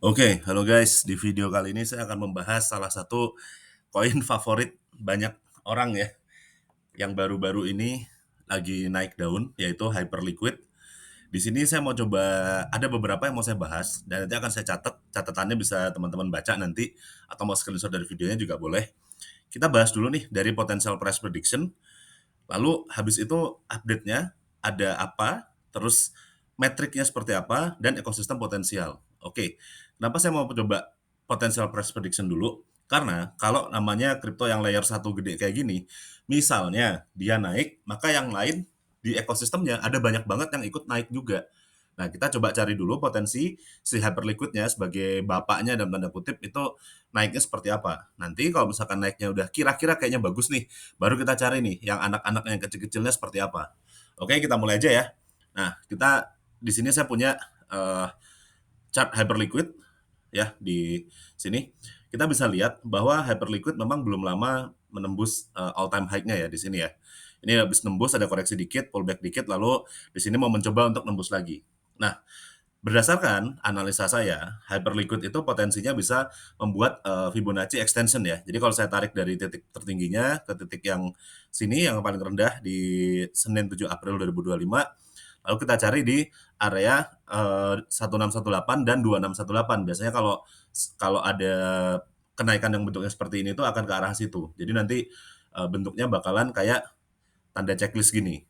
Oke, halo guys. Di video kali ini saya akan membahas salah satu koin favorit banyak orang ya, yang baru-baru ini lagi naik daun, yaitu Hyperliquid. Di sini saya mau coba ada beberapa yang mau saya bahas dan nanti akan saya catat, catatannya bisa teman-teman baca nanti atau mau screenshot dari videonya juga boleh. Kita bahas dulu nih dari potential price prediction, lalu habis itu update-nya ada apa, terus metriknya seperti apa, dan ekosistem potensial. Oke, kenapa saya mau coba potential price prediction dulu? Karena kalau namanya kripto yang layer satu gede kayak gini, misalnya dia naik, maka yang lain di ekosistemnya ada banyak banget yang ikut naik juga. Nah, kita coba cari dulu potensi si Hyperliquid-nya sebagai bapaknya dalam tanda kutip itu naiknya seperti apa. Nanti kalau misalkan naiknya udah kira-kira kayaknya bagus nih, baru kita cari nih yang anak-anak yang kecil-kecilnya seperti apa. Oke, kita mulai aja ya. Nah, kita di sini saya punya eh, chart Hyperliquid ya di sini. Kita bisa lihat bahwa Hyperliquid memang belum lama menembus all time high-nya ya di sini ya. Ini habis nembus ada koreksi dikit, pullback dikit, lalu di sini mau mencoba untuk nembus lagi. Nah, berdasarkan analisa saya, Hyperliquid itu potensinya bisa membuat Fibonacci extension ya. Jadi kalau saya tarik dari titik tertingginya ke titik yang sini yang paling rendah di Senin 7 April 2025, lalu kita cari di area 1618 dan 2618. Biasanya kalau kalau ada kenaikan yang bentuknya seperti ini tuh akan ke arah situ. Jadi nanti bentuknya bakalan kayak tanda checklist gini.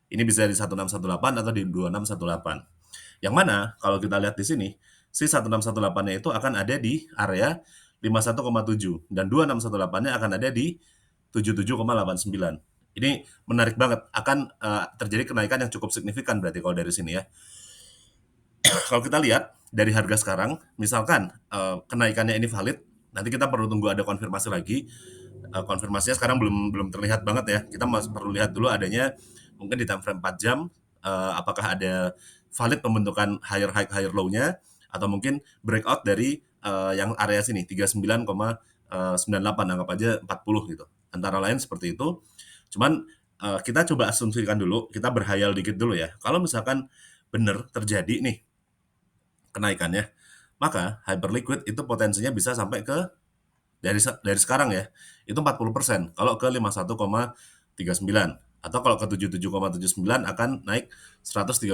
Ini bisa di 1618 atau di 2618. Yang mana kalau kita lihat di sini, si 1618-nya itu akan ada di area 51,7 dan 2618-nya akan ada di 77,89. Ini menarik banget, akan terjadi kenaikan yang cukup signifikan berarti kalau dari sini ya. Kalau kita lihat dari harga sekarang, misalkan kenaikannya ini valid, nanti kita perlu tunggu ada konfirmasi lagi. Konfirmasinya sekarang belum belum terlihat banget ya. Kita masih perlu lihat dulu adanya mungkin di time frame 4 jam apakah ada valid pembentukan higher high higher low-nya atau mungkin breakout dari yang area sini 39,98 anggap aja 40 gitu. Antara lain seperti itu. Cuman kita coba asumsikan dulu, kita berhayal dikit dulu ya. Kalau misalkan benar terjadi nih kenaikannya, maka Hyperliquid itu potensinya bisa sampai ke dari sekarang ya, itu 40% kalau ke 51,39 atau kalau ke 77,79 akan naik 113%.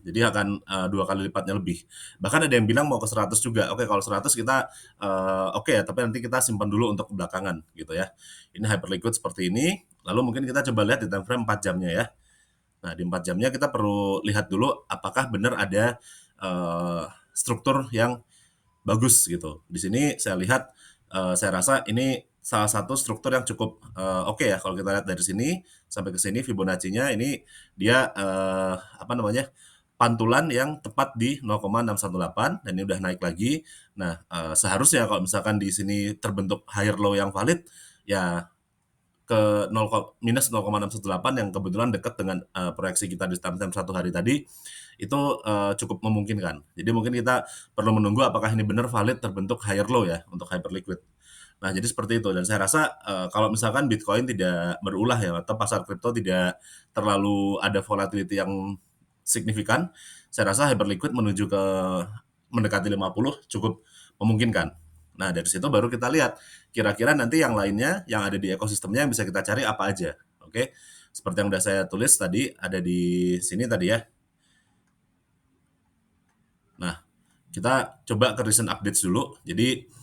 Jadi akan 2 kali lipatnya lebih. Bahkan ada yang bilang mau ke 100 juga. Oke, kalau 100 kita oke ya, tapi nanti kita simpan dulu untuk belakangan gitu ya. Ini Hyperliquid seperti ini. Lalu mungkin kita coba lihat di time frame 4 jamnya ya. Nah, di 4 jamnya kita perlu lihat dulu apakah benar ada struktur yang bagus gitu. Di sini saya lihat, saya rasa ini salah satu struktur yang cukup oke ya kalau kita lihat dari sini sampai ke sini Fibonacci-nya ini dia apa namanya pantulan yang tepat di 0,618 dan ini udah naik lagi. Nah, seharusnya kalau misalkan di sini terbentuk higher low yang valid, ya ke 0, minus 0,618 yang kebetulan dekat dengan proyeksi kita di time 1 hari tadi, itu cukup memungkinkan. Jadi mungkin kita perlu menunggu apakah ini benar valid terbentuk higher low ya untuk Hyperliquid. Nah, jadi seperti itu dan saya rasa kalau misalkan Bitcoin tidak berulah ya atau pasar kripto tidak terlalu ada volatility yang signifikan, saya rasa Hyperliquid menuju ke mendekati 50 cukup memungkinkan. Nah, dari situ baru kita lihat kira-kira nanti yang lainnya yang ada di ekosistemnya yang bisa kita cari apa aja. Oke. Seperti yang udah saya tulis tadi ada di sini tadi ya. Nah, kita coba ke recent updates dulu. Jadi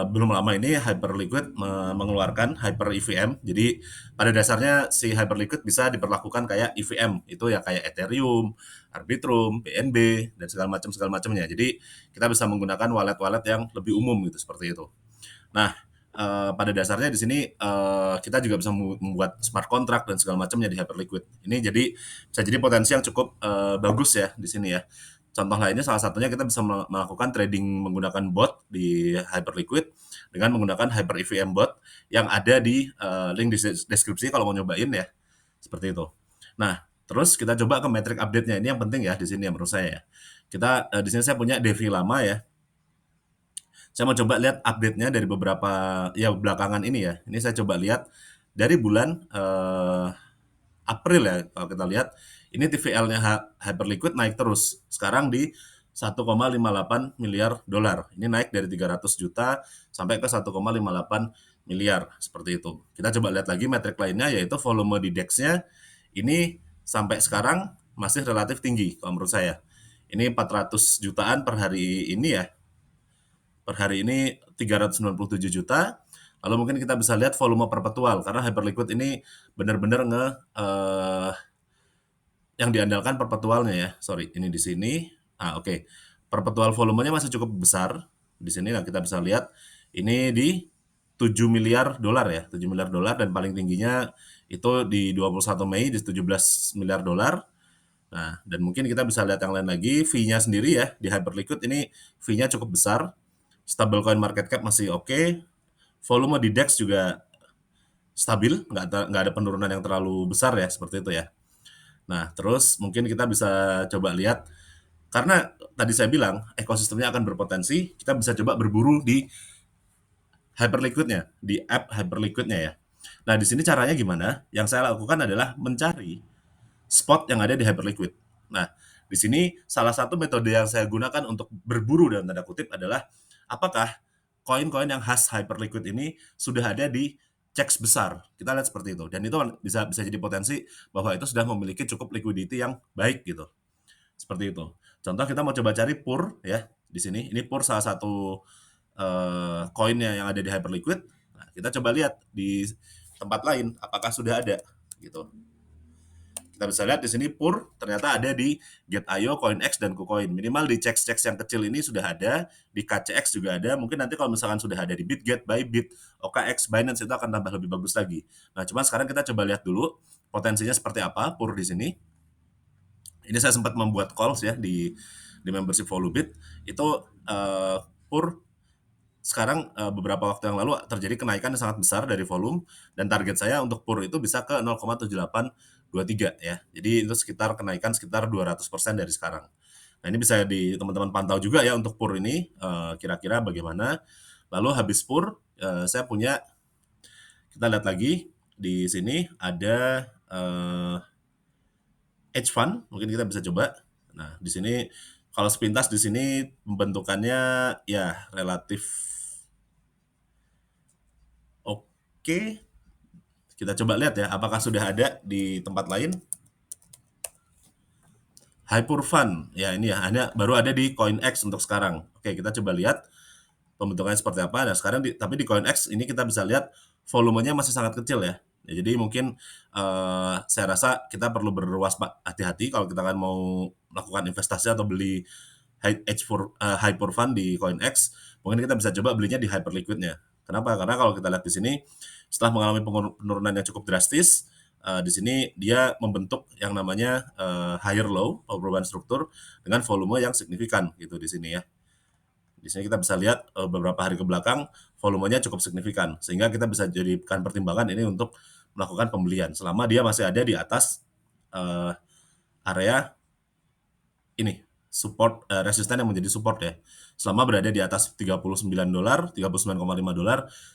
belum lama ini Hyperliquid mengeluarkan Hyper EVM. Jadi pada dasarnya si Hyperliquid bisa diperlakukan kayak EVM, itu ya kayak Ethereum, Arbitrum, BNB dan segala macamnya. Jadi kita bisa menggunakan wallet-wallet yang lebih umum gitu seperti itu. Nah, pada dasarnya di sini kita juga bisa membuat smart contract dan segala macamnya di Hyperliquid. Ini jadi bisa jadi potensi yang cukup bagus ya di sini ya. Contoh lainnya salah satunya kita bisa melakukan trading menggunakan bot di Hyperliquid dengan menggunakan Hyper EVM bot yang ada di link di deskripsi kalau mau nyobain ya. Seperti itu. Nah, terus kita coba ke metric update-nya. Ini yang penting ya di sini ya menurut saya ya. Kita di sini saya punya Devi lama ya. Saya mau coba lihat update-nya dari beberapa ya belakangan ini ya. Ini saya coba lihat dari bulan April ya kalau kita lihat ini TVL-nya Hyperliquid naik terus. Sekarang di 1,58 miliar dolar. Ini naik dari 300 juta sampai ke 1,58 miliar, seperti itu. Kita coba lihat lagi metrik lainnya, yaitu volume di DEX-nya ini sampai sekarang masih relatif tinggi kalau menurut saya. Ini 400 jutaan per hari ini ya. Per hari ini 397 juta. Lalu mungkin kita bisa lihat volume perpetual, karena Hyperliquid ini benar-benar yang diandalkan perpetualnya ya. Sorry, ini di sini. Oke. Perpetual volumenya masih cukup besar. Di sini nah kita bisa lihat ini di 7 miliar dolar ya, 7 miliar dolar, dan paling tingginya itu di 21 Mei di 17 miliar dolar. Nah, dan mungkin kita bisa lihat yang lain lagi, fee-nya sendiri ya, di Hyperliquid ini fee-nya cukup besar. Stablecoin market cap masih oke. Volume di DEX juga stabil, nggak ada penurunan yang terlalu besar ya, seperti itu ya. Nah, terus mungkin kita bisa coba lihat, karena tadi saya bilang ekosistemnya akan berpotensi, kita bisa coba berburu di Hyperliquid-nya, di app Hyperliquid-nya ya. Nah, di sini caranya gimana? Yang saya lakukan adalah mencari spot yang ada di Hyperliquid. Nah, di sini salah satu metode yang saya gunakan untuk berburu dalam tanda kutip adalah apakah koin-koin yang khas Hyperliquid ini sudah ada di checks besar. Kita lihat seperti itu. Dan itu bisa bisa jadi potensi bahwa itu sudah memiliki cukup liquidity yang baik gitu. Seperti itu. Contoh kita mau coba cari PUR ya di sini. Ini PUR salah satu koinnya yang ada di Hyperliquid. Nah, kita coba lihat di tempat lain apakah sudah ada gitu. Kita bisa lihat di sini PUR ternyata ada di Get.io, CoinX, dan KuCoin. Minimal di checks-checks yang kecil ini sudah ada, di KCX juga ada. Mungkin nanti kalau misalkan sudah ada di BitGet, Bybit, OKX, Binance itu akan tambah lebih bagus lagi. Nah, cuma sekarang kita coba lihat dulu potensinya seperti apa PUR di sini. Ini saya sempat membuat calls ya di membership Volubit. Itu PUR sekarang beberapa waktu yang lalu terjadi kenaikan yang sangat besar dari volume, dan target saya untuk PUR itu bisa ke 0,7823 ya. Jadi itu sekitar kenaikan sekitar 200% dari sekarang. Nah, ini bisa teman-teman pantau juga ya untuk PUR ini kira-kira bagaimana. Lalu habis PUR saya punya, kita lihat lagi di sini ada hedge fund, mungkin kita bisa coba. Nah, di sini kalau sepintas di sini pembentukannya ya relatif oke. Kita coba lihat ya, apakah sudah ada di tempat lain. Hyper Fund, ya ini ya, hanya baru ada di CoinX untuk sekarang. Oke, kita coba lihat pembentukannya seperti apa. Nah, sekarang tapi di CoinX ini kita bisa lihat volumenya masih sangat kecil ya. Ya, jadi mungkin saya rasa kita perlu hati-hati kalau kita akan mau melakukan investasi atau beli Hyper Fund di CoinX. Mungkin kita bisa coba belinya di Hyperliquid-nya. Kenapa? Karena kalau kita lihat di sini, setelah mengalami penurunan yang cukup drastis, di sini dia membentuk yang namanya higher low, perubahan struktur dengan volume yang signifikan gitu di sini ya. Di sini kita bisa lihat beberapa hari ke belakang volumenya cukup signifikan, sehingga kita bisa jadikan pertimbangan ini untuk melakukan pembelian selama dia masih ada di atas area ini support, resisten yang menjadi support ya. Selama berada di atas $39, $39,5,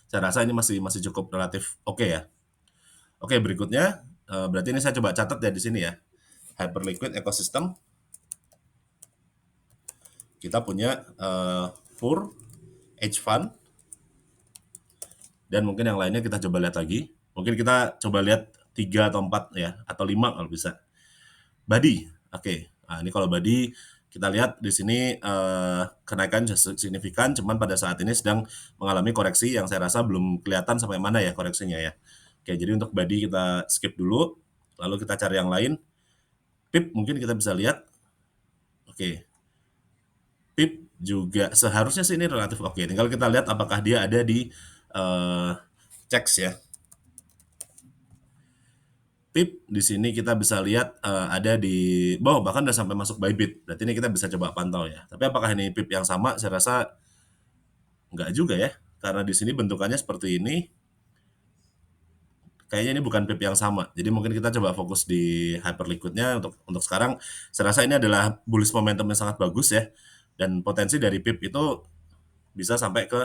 saya rasa ini masih cukup relatif oke ya. Oke, berikutnya berarti ini saya coba catat ya di sini ya. Hyperliquid ecosystem. Kita punya PUR, hedge fund, dan mungkin yang lainnya kita coba lihat lagi. Mungkin kita coba lihat 3 atau 4 ya, atau 5 kalau bisa. Badi, oke. Nah, ini kalau Badi kita lihat di sini kenaikan signifikan, cuman pada saat ini sedang mengalami koreksi yang saya rasa belum kelihatan sampai mana ya koreksinya ya. Oke, jadi untuk Badi kita skip dulu, lalu kita cari yang lain. PIP mungkin kita bisa lihat. Oke. PIP juga seharusnya sih ini relatif oke. Tinggal kita lihat apakah dia ada di checks ya. PIP di sini kita bisa lihat ada di bawah, bahkan udah sampai masuk Bybit. Berarti ini kita bisa coba pantau ya. Tapi apakah ini PIP yang sama? Saya rasa nggak juga ya. Karena di sini bentukannya seperti ini. Kayaknya ini bukan PIP yang sama. Jadi mungkin kita coba fokus di Hyperliquid-nya untuk sekarang. Saya rasa ini adalah bullish momentum yang sangat bagus ya. Dan potensi dari PIP itu bisa sampai ke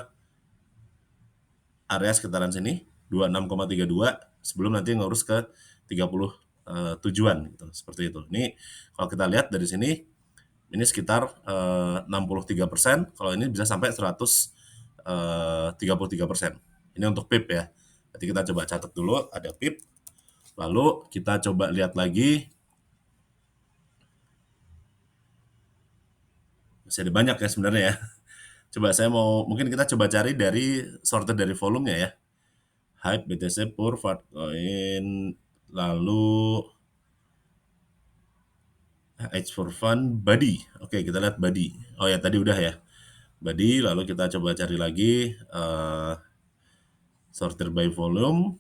area sekitaran sini, 26,32, sebelum nanti ngurus ke 30 tujuan gitu, seperti itu. Ini kalau kita lihat dari sini Ini sekitar 63%, kalau ini bisa sampai 133%. Ini untuk PIP ya. Nanti kita coba catat dulu, ada PIP. Lalu kita coba lihat lagi, masih ada banyak ya sebenarnya ya. Coba mungkin kita coba cari dari sorted dari volumenya ya. Hype, BTC, Pur, Fartcoin, lalu H for Fun, Buddy. Oke, kita lihat Buddy. Oh ya, tadi udah ya. Buddy, lalu kita coba cari lagi sorted by volume,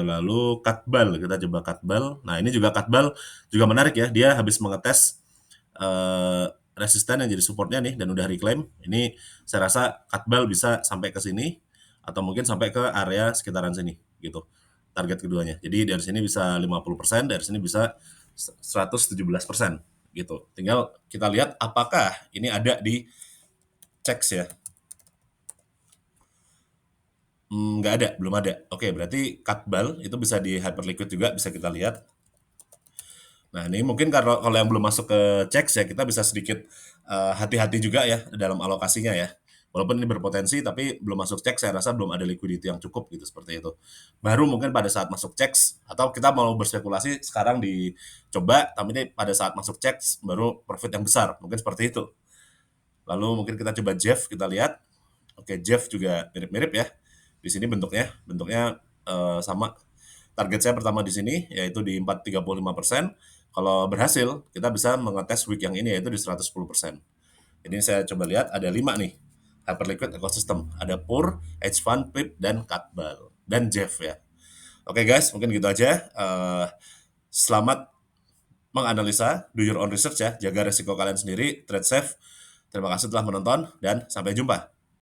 lalu Katbal. Kita coba Katbal. Nah, ini juga Katbal juga menarik ya. Dia habis mengetes resisten yang jadi supportnya nih dan udah reclaim. Ini saya rasa Katbal bisa sampai ke sini atau mungkin sampai ke area sekitaran sini gitu. Target keduanya. Jadi dari sini bisa 50%, dari sini bisa 117% gitu. Tinggal kita lihat apakah ini ada di checks ya. Nggak ada, belum ada. Oke, berarti Katbal itu bisa di Hyperliquid juga, bisa kita lihat. Nah, ini mungkin kalau yang belum masuk ke checks ya, kita bisa sedikit hati-hati juga ya dalam alokasinya ya. Walaupun ini berpotensi, tapi belum masuk checks, saya rasa belum ada liquidity yang cukup gitu, seperti itu. Baru mungkin pada saat masuk checks, atau kita mau berspekulasi sekarang dicoba, tapi ini pada saat masuk checks, baru profit yang besar. Mungkin seperti itu. Lalu mungkin kita coba Jeff, kita lihat. Oke, Jeff juga mirip-mirip ya. Di sini bentuknya sama. Target saya pertama di sini yaitu di 4,35%. Kalau berhasil, kita bisa mengetes week yang ini yaitu di 110%. Ini saya coba lihat ada 5 nih Hyperliquid ecosystem. Ada Pur, Hedge Fund, PIP, dan Katbal. Dan Jeff ya. Oke guys, mungkin gitu aja. Selamat menganalisa, do your own research ya. Jaga resiko kalian sendiri, trade safe. Terima kasih telah menonton dan sampai jumpa.